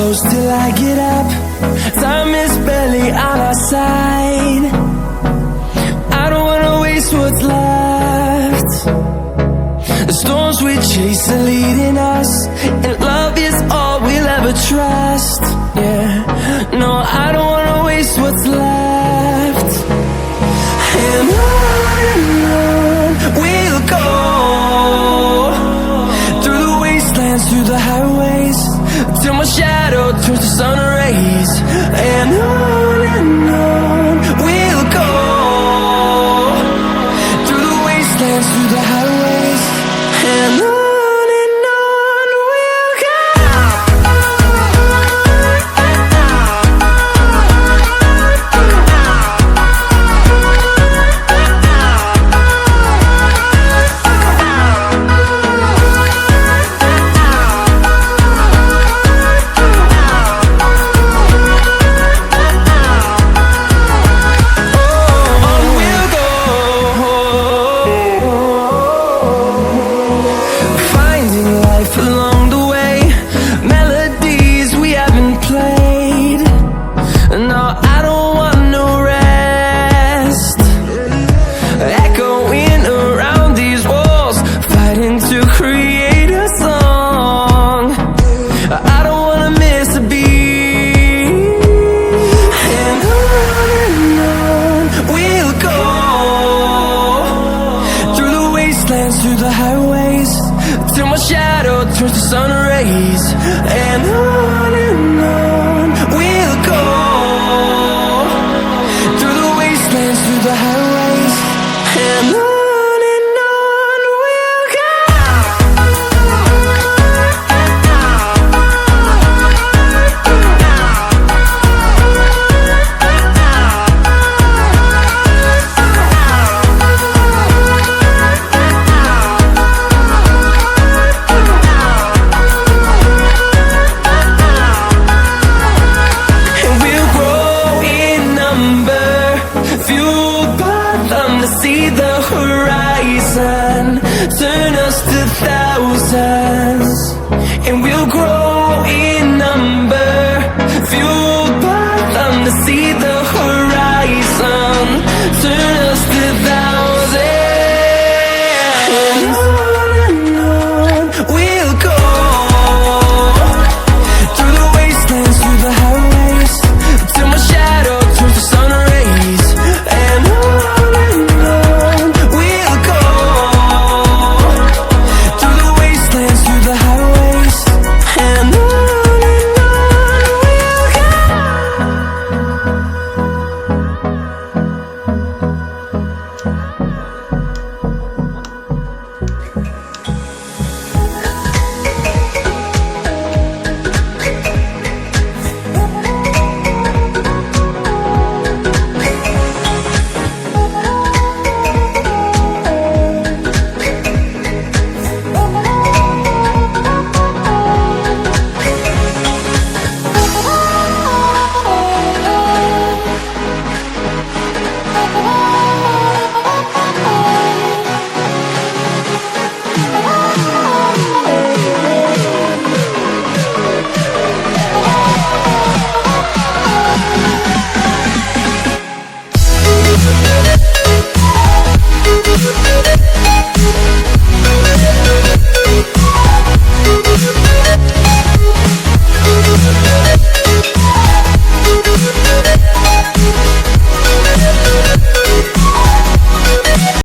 close till I get up. Time is barely on our side. I don't wanna waste what's left. The storms we chase are leading us, and love is all we'll ever trust. Yeah, no, I don't wanna waste what's left. And on we'll go, through the wastelands, through the highways, till my shadow turns to sun rays. And on we'll go, through the wastelands, through the highways, and on we'll go. Along the way, melodies we haven't played. No, I don't want no rest. Echoing around these walls, fighting to create a song. I don't wanna miss a beat. And on we'll go, through the wastelands, through the highways, till my shadow turns to sun rays. And on we'll go, through the wastelands, through the highways, and on we'll go. See the horizon, turn us to thousands.